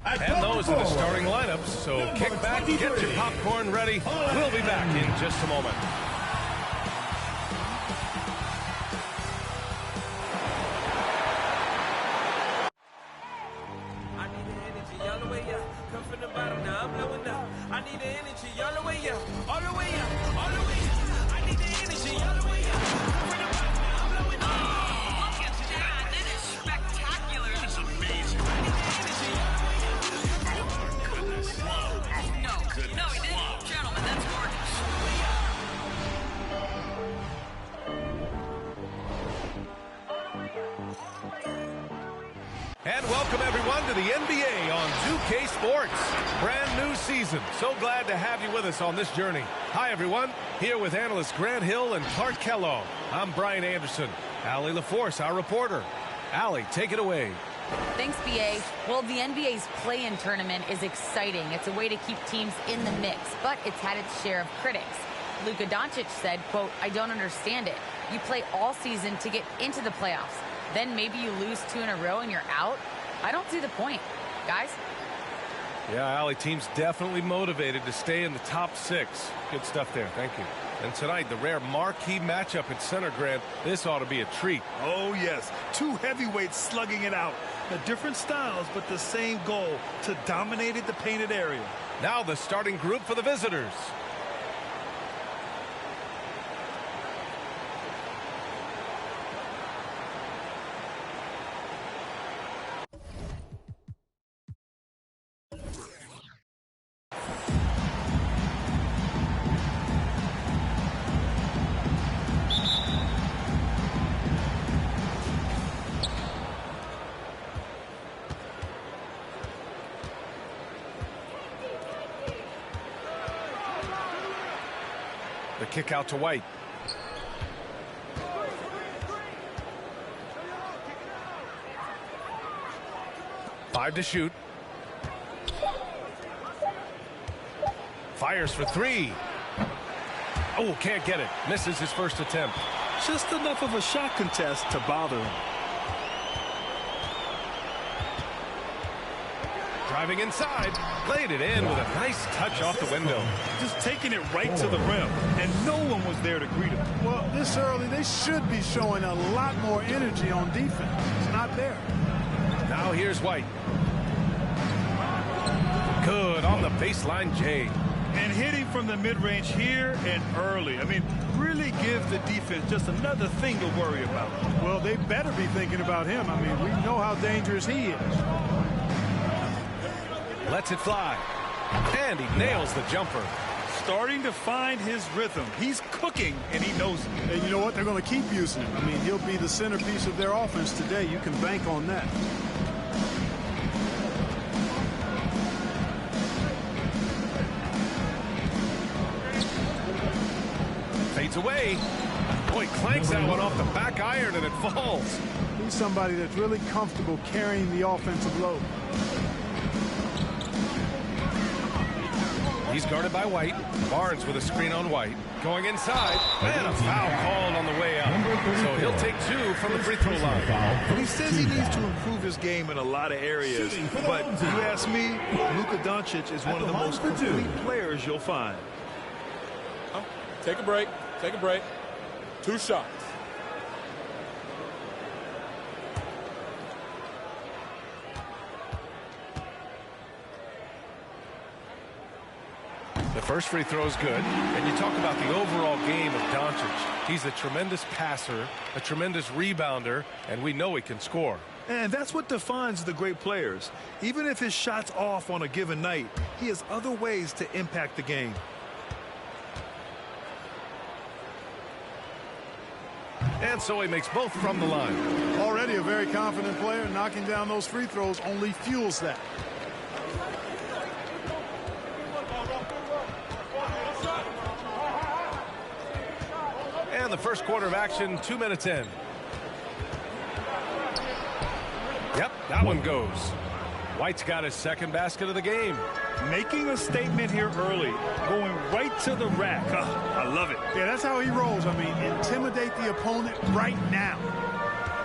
And those are the starting lineups, so kick back, get your popcorn ready. We'll be back in just a moment. I need the energy all the way up. Come from the bottom, now I'm blowing up. I need the energy all the way up, all the way up, all the way up. I need the energy all the way up. Come from the bottom, now I'm blowing up. Look at that. That is spectacular. That's amazing. I need the energy all the way up. Goodness. No, he didn't. Gentlemen, that's gorgeous. And welcome everyone to the NBA on 2K Sports. Brand new season. So glad to have you with us on this journey. Hi everyone. Here with analysts Grant Hill and Clark Kellogg. I'm Brian Anderson. Allie LaForce, our reporter. Allie, take it away. Thanks, BA. Well, the NBA's play-in tournament is exciting. It's a way to keep teams in the mix, but it's had its share of critics. Luka Doncic said, quote, "I don't understand it. You play all season to get into the playoffs. Then maybe you lose 2 in a row and you're out? I don't see the point." Guys? Yeah, Allie, team's definitely motivated to stay in the top 6. Good stuff there. Thank you. And tonight, the rare marquee matchup at center, Grant. This ought to be a treat. Oh, yes. 2 heavyweights slugging it out. The different styles, but the same goal, to dominate the painted area. Now the starting group for the visitors. The kick out to White. Five to shoot. Fires for 3. Oh, can't get it. Misses his first attempt. Just enough of a shot contest to bother him. Driving inside, laid it in with a nice touch off the window. Just taking it right to the rim, and no one was there to greet him. Well, this early, they should be showing a lot more energy on defense. It's not there. Now here's White. Good on the baseline, Jay. And hitting from the mid-range here and early. I mean, really give the defense just another thing to worry about. Well, they better be thinking about him. I mean, we know how dangerous he is. Lets it fly. And he nails the jumper. Starting to find his rhythm. He's cooking, and he knows it. And you know what? They're going to keep using him. I mean, he'll be the centerpiece of their offense today. You can bank on that. Fades away. Boy, clanks that one off the back iron, and it falls. He's somebody that's really comfortable carrying the offensive load. He's guarded by White. Barnes with a screen on White. Going inside. And a foul called on the way out. So he'll take 2 from the free throw line. He says he needs to improve his game in a lot of areas. But if you ask me, Luka Doncic is one of the most complete players you'll find. Take a break. Take a break. 2 shots. The first free throw is good. And you talk about the overall game of Doncic. He's a tremendous passer, a tremendous rebounder, and we know he can score. And that's what defines the great players. Even if his shot's off on a given night, he has other ways to impact the game. And so he makes both from the line. Already a very confident player. Knocking down those free throws only fuels that. And the first quarter of action, 2 minutes in. Yep, that one goes. White's got his second basket of the game. Making a statement here early. Going right to the rack. I love it. Yeah, that's how he rolls. I mean, intimidate the opponent right now.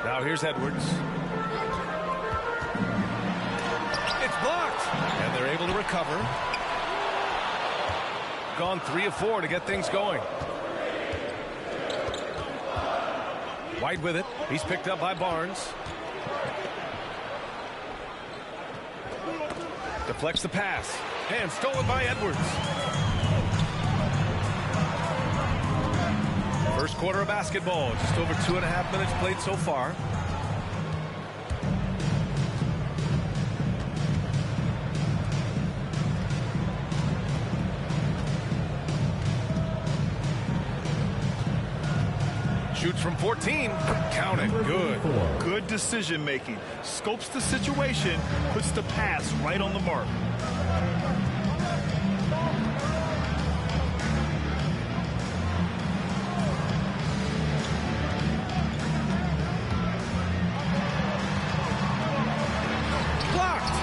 Now here's Edwards. It's It's blocked. And they're able to recover. Gone 3 of 4 to get things going. White with it. He's picked up by Barnes. Deflects the pass. And stolen by Edwards. First quarter of basketball. Just over 2.5 minutes played so far. Shoots from 14. Count it. Good. Good decision making. Scopes the situation. Puts the pass right on the mark. Blocked.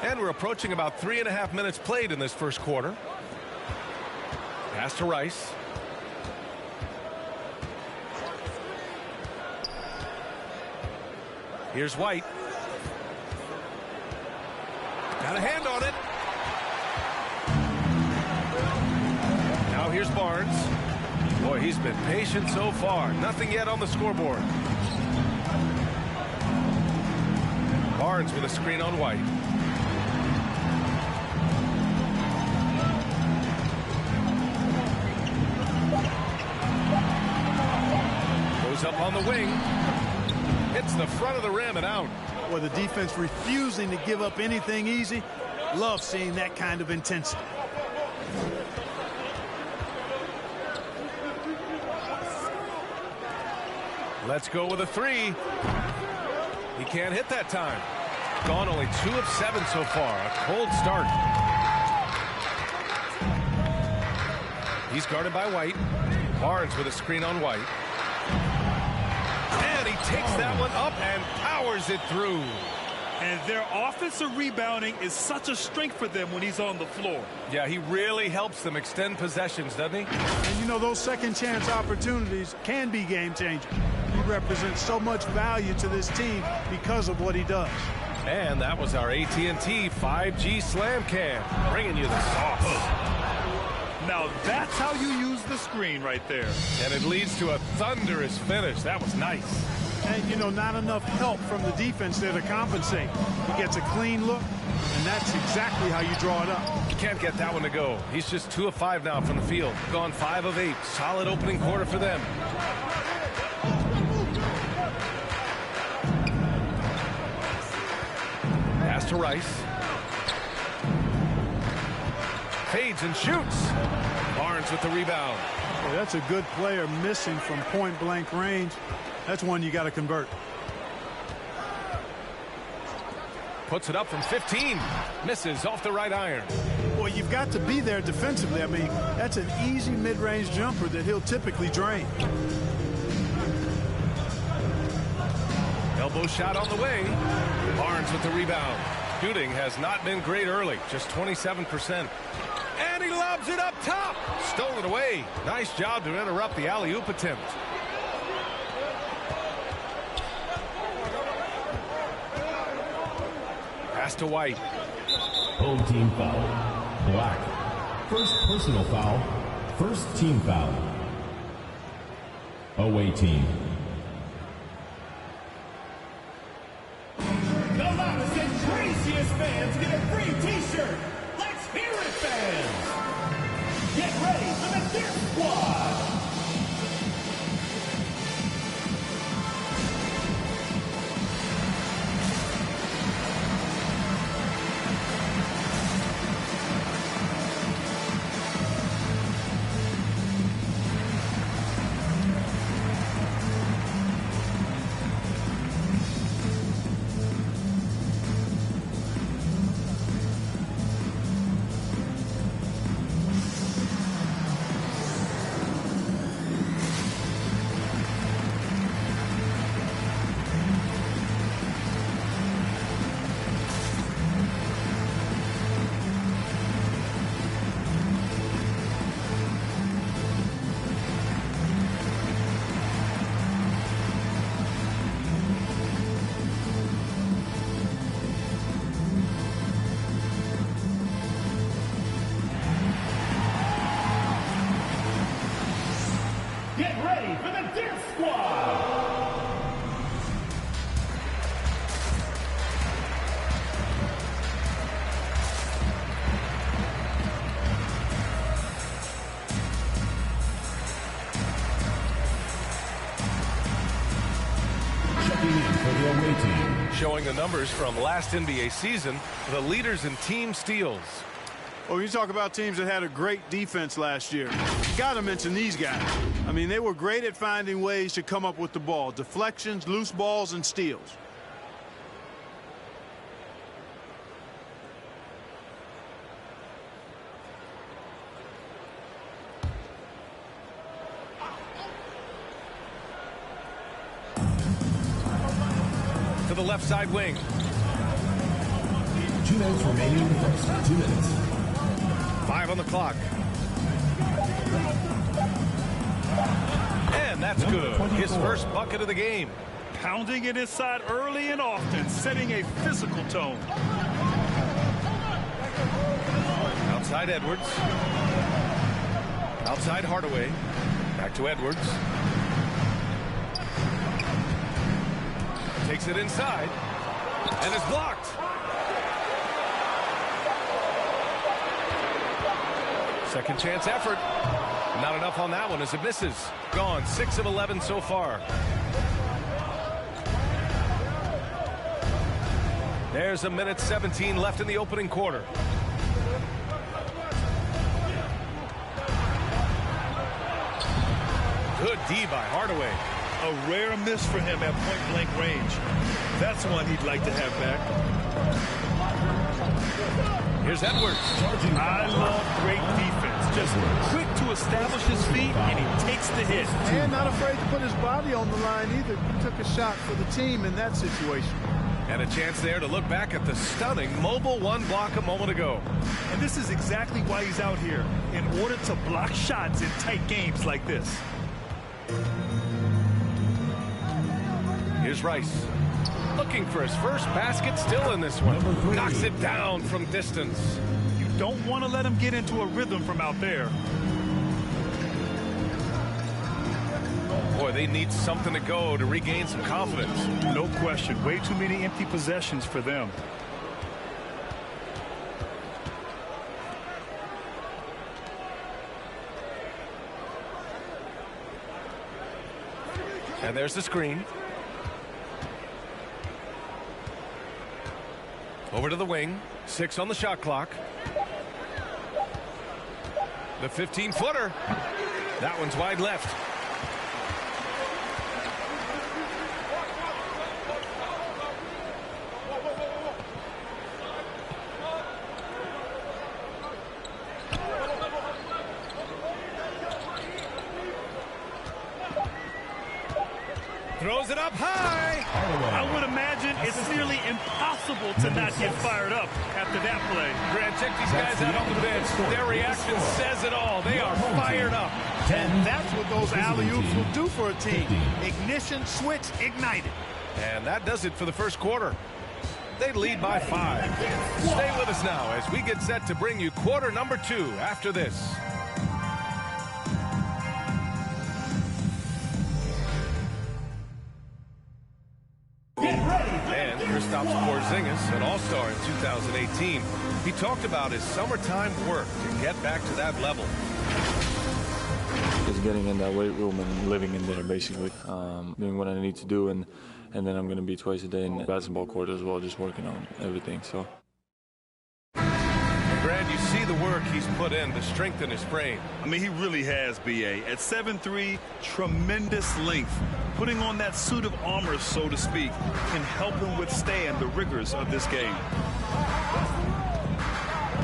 And we're approaching about 3.5 minutes played in this first quarter. Pass to Rice. Here's White. Got a hand on it. Now here's Barnes. Boy, he's been patient so far. Nothing yet on the scoreboard. Barnes with a screen on White. Up on the wing. Hits the front of the rim and out. Well, the defense refusing to give up anything easy. Love seeing that kind of intensity. Let's go with a 3. He can't hit that time. Gone only 2 of 7 so far. A cold start. He's guarded by White. Barnes with a screen on White. And he takes that one up and powers it through. And their offensive rebounding is such a strength for them when he's on the floor. Yeah, he really helps them extend possessions, doesn't he? And you know, those second chance opportunities can be game changing. He represents so much value to this team because of what he does. And that was our AT&T 5G Slam Cam, bringing you the sauce. Now that's how you use the screen right there. And it leads to a thunderous finish. That was nice. And, you know, not enough help from the defense there to compensate. He gets a clean look, and that's exactly how you draw it up. You can't get that one to go. He's just 2 of 5 now from the field. Gone 5 of 8. Solid opening quarter for them. Pass to Rice. Fades and shoots. Barnes with the rebound. Well, that's a good player missing from point-blank range. That's one you got to convert. Puts it up from 15. Misses off the right iron. Well, you've got to be there defensively. I mean, that's an easy mid-range jumper that he'll typically drain. Elbow shot on the way. Barnes with the rebound. Shooting has not been great early, just 27%. And he lobs it up top. Stolen away. Nice job to interrupt the alley-oop attempt. Pass to White. Home team foul. Black. First personal foul. First team foul. Away team. The loudest and craziest fans get a free t-shirt. Let's hear it, fans. Get ready for the Death Squad. Get ready for the Death Squad. Showing the numbers from last NBA season, the leaders in team steals. Well, you talk about teams that had a great defense last year. Got to mention these guys. I mean, they were great at finding ways to come up with the ball. Deflections, loose balls, and steals. To the left side wing. 2 minutes remaining in the first. 2 minutes. 5 on the clock. And that's good. His first bucket of the game. Pounding it inside early and often, setting a physical tone. Outside Edwards. Outside Hardaway. Back to Edwards. Takes it inside. And is blocked. Second chance effort. Not enough on that one as it misses. Gone 6 of 11 so far. There's a minute 17 left in the opening quarter. Good D by Hardaway. A rare miss for him at point-blank range. That's one he'd like to have back. Here's Edwards. I love great defense. Just quick to establish his feet, and he takes the hit. And not afraid to put his body on the line either. He took a shot for the team in that situation. And a chance there to look back at the stunning mobile one block a moment ago. And this is exactly why he's out here, in order to block shots in tight games like this. Here's Rice. Looking for his first basket, still in this one. Knocks it down from distance. You don't want to let him get into a rhythm from out there. Boy, they need something to go to regain some confidence. No question. Way too many empty possessions for them. And there's the screen. Over to the wing. 6 on the shot clock. The 15-footer. That one's wide left. Throws it up high. I would imagine it's nearly impossible to not get fired up after that play. Grant, check these guys out on the bench. Their reaction says it all. They are fired up. And that's what those alley-oops will do for a team. Ignition, switch, ignited. And that does it for the first quarter. They lead by 5. Stay with us now as we get set to bring you quarter number 2 after this. And Kristaps Porzingis, an all-star in 2018, he talked about his summertime work to get back to that level. Just getting in that weight room and living in there, basically, doing what I need to do, and then I'm going to be twice a day in the basketball court as well, just working on everything. So. Brad, you see the work he's put in to strengthen his frame. I mean, he really has, B.A. At 7'3", tremendous length. Putting on that suit of armor, so to speak, can help him withstand the rigors of this game.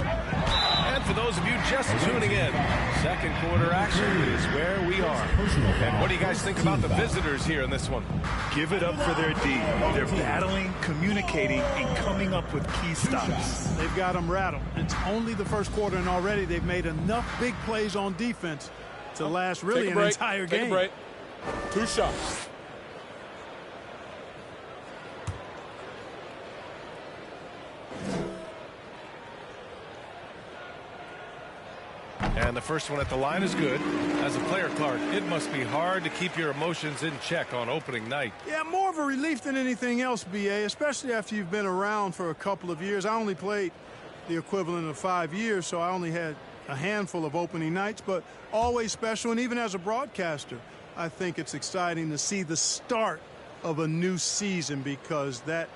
And for those of you just tuning in, second quarter action is where we are. And what do you guys think about the visitors here in this one? Give it up for their D. They're battling, communicating, and coming up with key stops. They've got them rattled. It's only the first quarter, and already they've made enough big plays on defense to last really an entire game. Take a break. 2 shots. And And the first one at the line is good. As a player, Clark, it must be hard to keep your emotions in check on opening night. Yeah, more of a relief than anything else, B.A., especially after you've been around for a couple of years. I only played the equivalent of 5 years, so I only had a handful of opening nights, but always special. And even as a broadcaster, I think it's exciting to see the start of a new season because that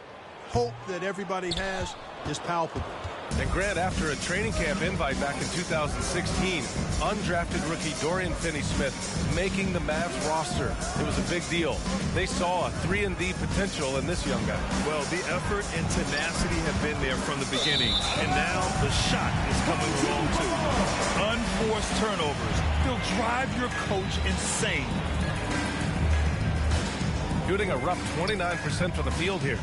hope that everybody has is palpable. And Grant, after a training camp invite back in 2016, undrafted rookie Dorian Finney-Smith making the Mavs roster. It was a big deal. They saw a 3-and-D potential in this young guy. Well, the effort and tenacity have been there from the beginning, and now the shot is coming along too. Unforced turnovers. They'll drive your coach insane. Shooting a rough 29% from the field here.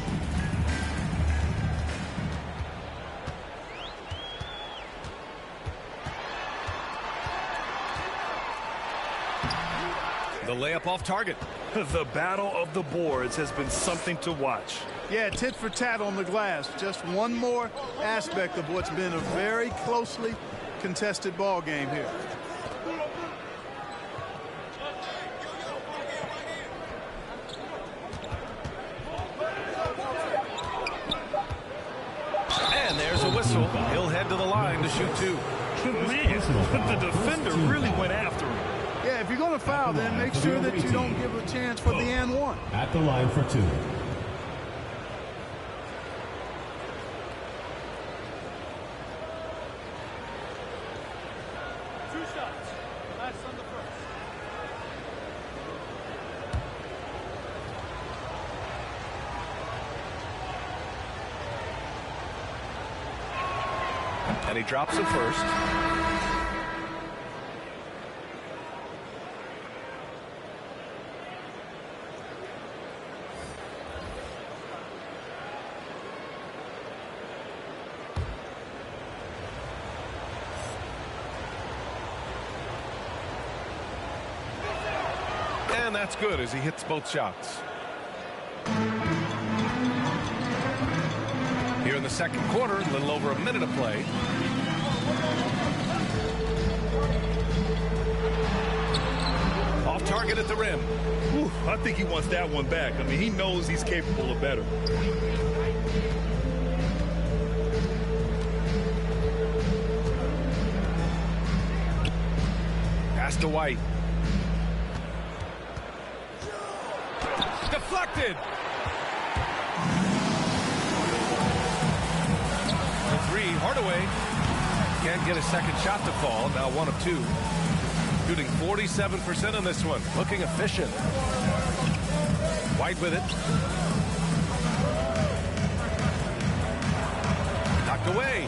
The layup off target. The battle of the boards has been something to watch. Yeah, tit for tat on the glass. Just one more aspect of what's been a very closely contested ball game here. And there's a whistle. He'll head to the line to shoot two. Man, the defender really went after him. Yeah, if you're going to foul, then make sure that you don't give a chance for the and one. At the line for two. Two shots. Last on the first. And he drops it first. And that's good as he hits both shots. Here in the second quarter, a little over a minute of play. Off target at the rim. Whew, I think he wants that one back. I mean, he knows he's capable of better. Pass to White. Deflected. The three, Hardaway can't get a second shot to fall. Now 1 of 2. Shooting 47% on this one. Looking efficient. White with it. Knocked away.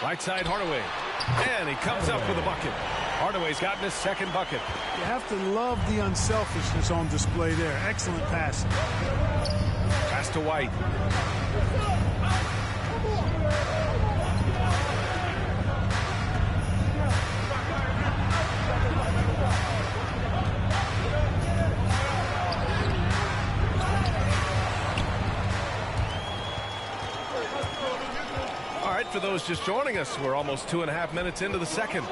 Right side, Hardaway. And he comes up with a bucket. Hardaway's gotten his second bucket. You have to love the unselfishness on display there. Excellent passing. Pass to White. All right, for those just joining us, we're almost 2.5 minutes into the second.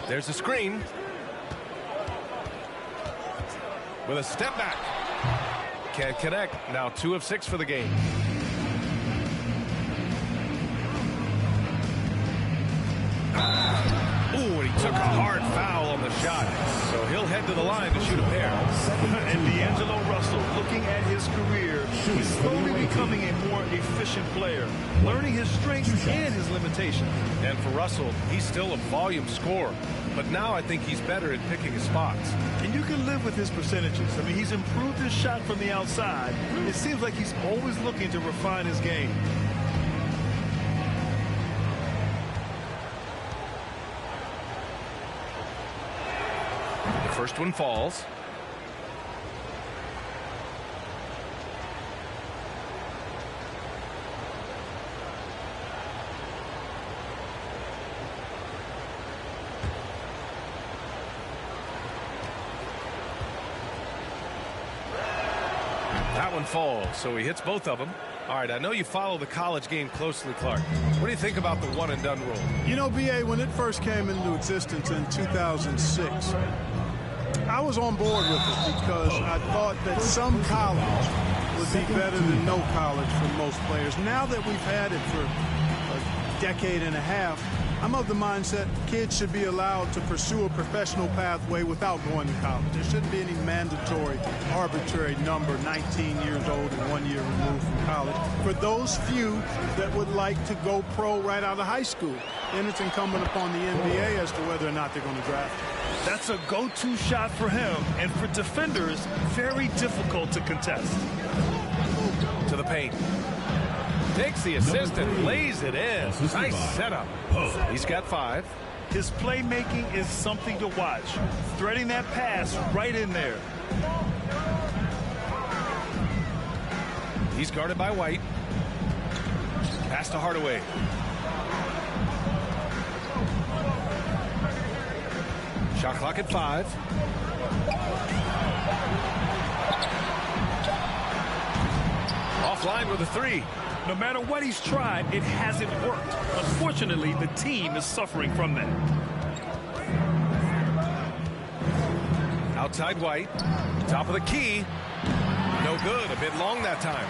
There's a screen. With a step back. Can't connect. Now 2 of 6 for the game. Ooh, and he took a hard foul on the shot. So he'll head to the line to shoot a pair. And D'Angelo Russell, looking at his career, he's slowly becoming a more efficient player, learning his strengths and his limitations. And for Russell, he's still a volume scorer. But now I think he's better at picking his spots. And you can live with his percentages. I mean, he's improved his shot from the outside. It seems like he's always looking to refine his game. The first one falls. That one falls, so he hits both of them. All right, I know you follow the college game closely, Clark. What do you think about the one-and-done rule? You know, B.A., when it first came into existence in 2006, I was on board with it because I thought that some college would be better than no college for most players. Now that we've had it for a decade and a half, I'm of the mindset kids should be allowed to pursue a professional pathway without going to college. There shouldn't be any mandatory, arbitrary number, 19 years old and 1 year removed from college. For those few that would like to go pro right out of high school, then it's incumbent upon the NBA as to whether or not they're going to draft. That's a go-to shot for him, and for defenders, very difficult to contest. To the paint. Takes the assist and lays it in. Nice setup. He's got 5. His playmaking is something to watch. Threading that pass right in there. He's guarded by White. Pass to Hardaway. Shot clock at 5. Offline with a 3. No matter what he's tried, it hasn't worked. Unfortunately, the team is suffering from that. Outside White. Top of the key. No good. A bit long that time.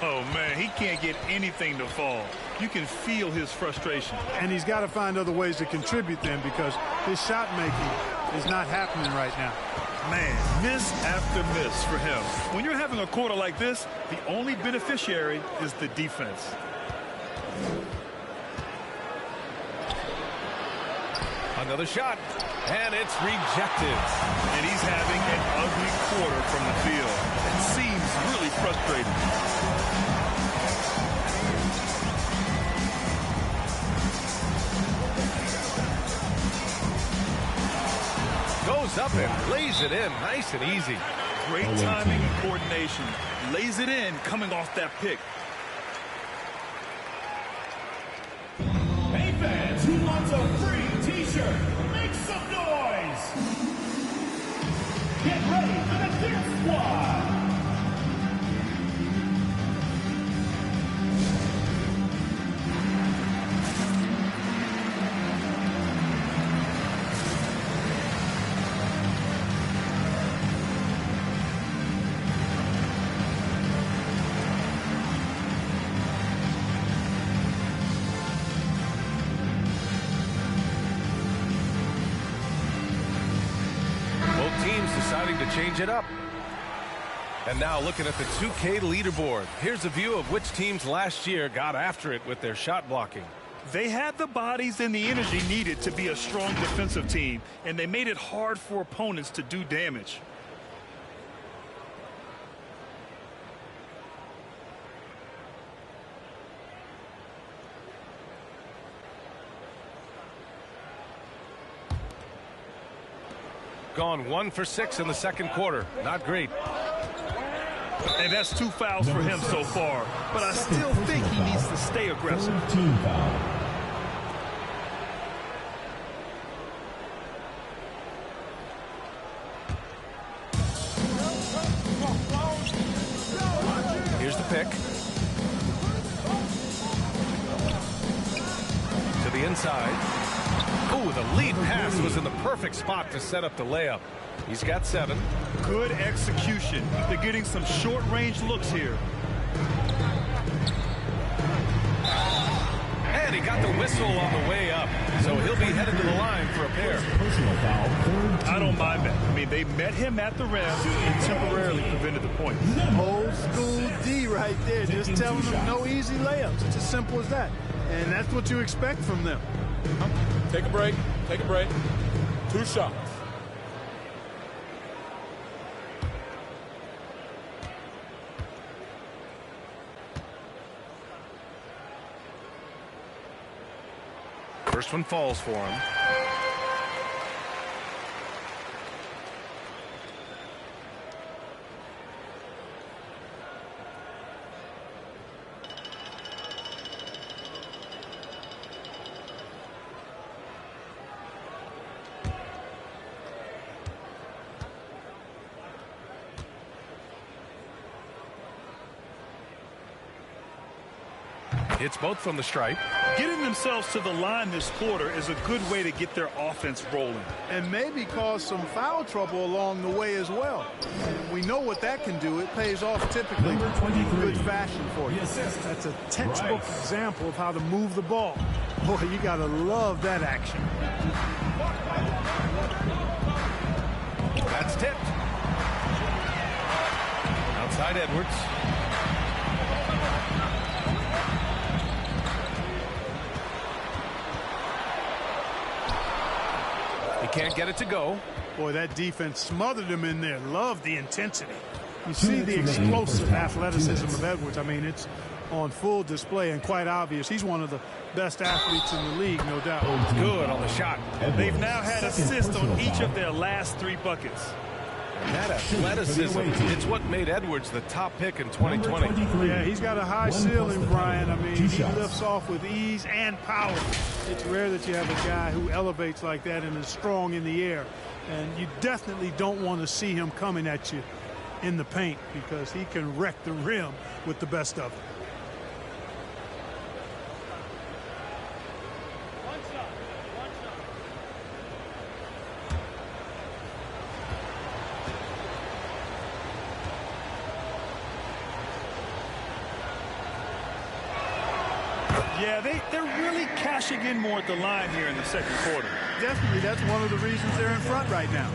Oh, man, he can't get anything to fall. You can feel his frustration. And he's got to find other ways to contribute then because his shot making is not happening right now. Man, miss after miss for him. When you're having a quarter like this, the only beneficiary is the defense. Another shot, and it's rejected. And he's having an ugly quarter from the field. It seems really frustrating. Goes up and lays it in nice and easy. Great timing and coordination. Lays it in coming off that pick. Hey fans, who wants a free t-shirt? Make some noise! Get ready for the Death Squad! Deciding to change it up. And now looking at the 2K leaderboard. Here's a view of which teams last year got after it with their shot blocking. They had the bodies and the energy needed to be a strong defensive team, and they made it hard for opponents to do damage. Gone 1 for 6 in the second quarter. Not great. And that's 2 fouls for him so far. But I still think he needs to stay aggressive. Team foul. Here's the pick. To the inside. Oh, the lead pass was in the perfect spot to set up the layup. He's got 7. Good execution. They're getting some short-range looks here. And he got the whistle on the way up, so he'll be headed to the line for a pair. Personal foul. I don't mind that. I mean, they met him at the rim and temporarily prevented the point. Old school D right there, just telling them no easy layups. It's as simple as that. And that's what you expect from them. Take a break. Take a break. 2 shots. First one falls for him. Hits both from the stripe. Getting themselves to the line this quarter is a good way to get their offense rolling. And maybe cause some foul trouble along the way as well. We know what that can do. It pays off typically in good fashion for you. That's a textbook example of how to move the ball. Boy, you got to love that action. That's tipped. Outside Edwards. He can't get it to go. Boy, that defense smothered him in there. Love the intensity. You see the explosive athleticism of Edwards. I mean, it's on full display and quite obvious. He's one of the best athletes in the league, no doubt. Good on the shot. They've now had assists on each of their last 3 buckets. That athleticism, it's what made Edwards the top pick in 2020. Yeah, he's got a high ceiling, Brian. I mean, he lifts off with ease and power. It's rare that you have a guy who elevates like that and is strong in the air. And you definitely don't want to see him coming at you in the paint because he can wreck the rim with the best of it. Yeah, they're really cashing in more at the line here in the second quarter. Definitely, that's one of the reasons they're in front right now.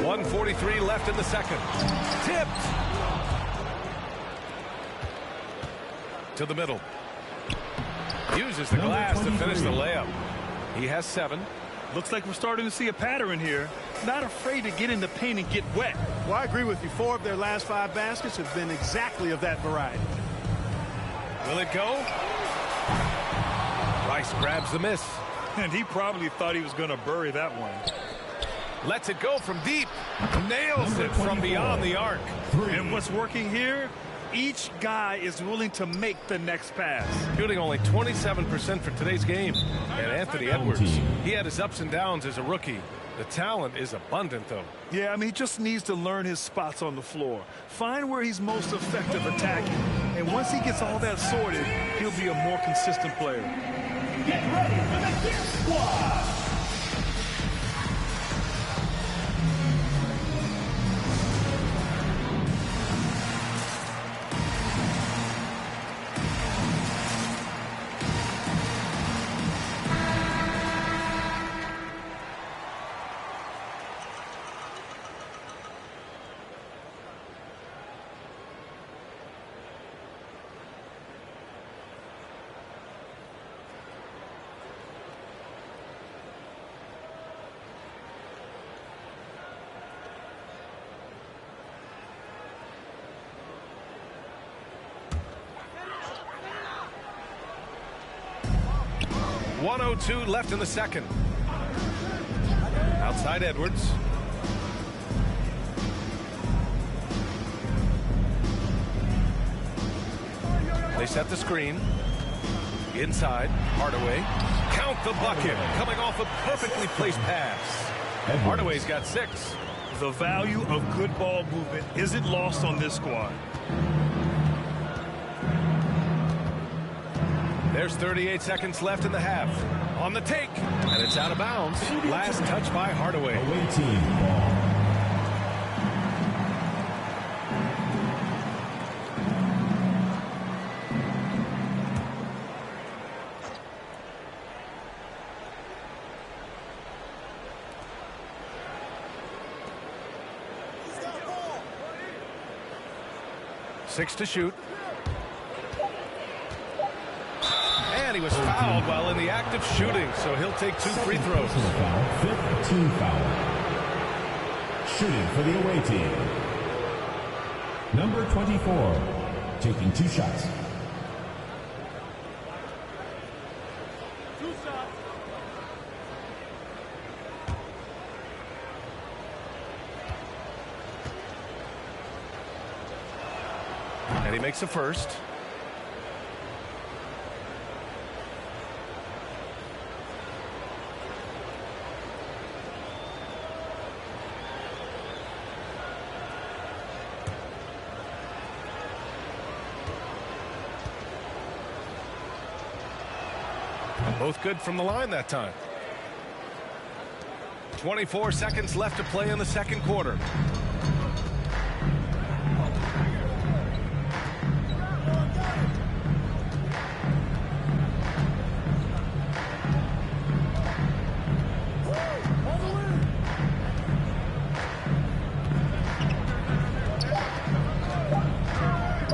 .143 left in the second. Tipped. To the middle. Uses the glass to finish the layup. He has 7. Looks like we're starting to see a pattern here. Not afraid to get in the paint and get wet. Well, I agree with you. 4 of their last 5 baskets have been exactly of that variety. Will it go? Rice grabs the miss. And he probably thought he was going to bury that one. Lets it go from deep. Nails it from beyond the arc. And what's working here? Each guy is willing to make the next pass. Shooting only 27% for today's game. And Anthony Edwards, he had his ups and downs as a rookie. The talent is abundant, though. Yeah, I mean, he just needs to learn his spots on the floor. Find where he's most effective attacking. And once he gets all that sorted, he'll be a more consistent player. Get ready for the Gear Squad! .102 left in the second. Outside Edwards. They set the screen. Inside, Hardaway. Count the bucket. Coming off a perfectly placed pass. Hardaway's got 6. The value of good ball movement isn't lost on this squad. There's 38 seconds left in the half. On the take. And it's out of bounds. Last touch by Hardaway. Away team ball. Six to shoot. And he was fouled while in the act of shooting, so he'll take 2 free throws. Foul, 5th team foul. Shooting for the away team. Number 24, taking 2 shots. And he makes a first. Both good from the line that time. 24 seconds left to play in the second quarter.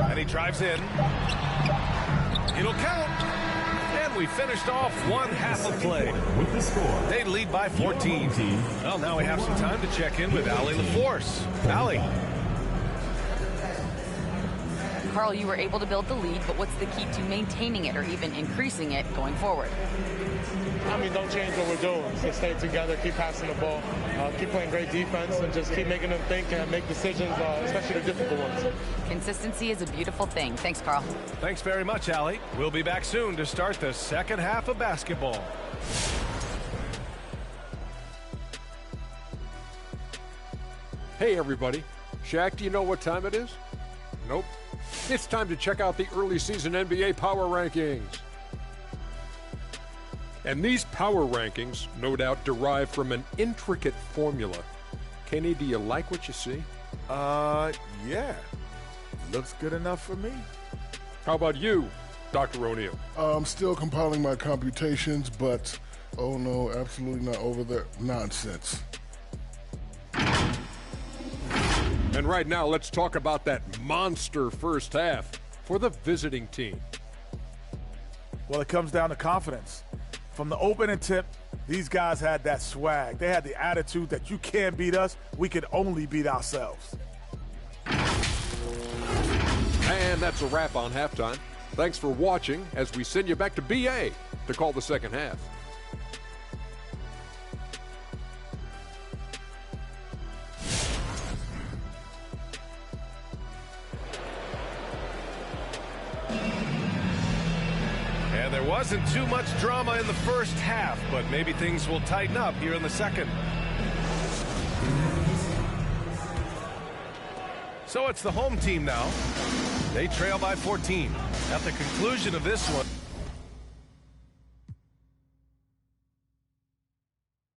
And he drives in. It'll count. And we finished off one half of play. With the score, They lead by 14. Well, now we have some time to check in with Allie LaForce. Allie. Carl, you were able to build the lead, but what's the key to maintaining it or even increasing it going forward? I mean, don't change what we're doing. Just stay together, keep passing the ball, keep playing great defense, and just keep making them think and make decisions, especially the difficult ones. Consistency is a beautiful thing. Thanks, Carl. Thanks very much, Allie. We'll be back soon to start the second half of basketball. Hey, everybody. Shaq, do you know what time it is? Nope. It's time to check out the early season NBA Power Rankings. And these power rankings, no doubt, derive from an intricate formula. Kenny, do you like what you see? Yeah. Looks good enough for me. How about you, Dr. O'Neill? I'm still compiling my computations, but, oh no, absolutely not over the nonsense. And right now, let's talk about that monster first half for the visiting team. Well, it comes down to confidence. From the opening tip, these guys had that swag. They had the attitude that you can't beat us, we can only beat ourselves. And that's a wrap on halftime. Thanks for watching as we send you back to BA to call the second half. And there wasn't too much drama in the first half, but maybe things will tighten up here in the second. So it's the home team now. They trail by 14. At the conclusion of this one.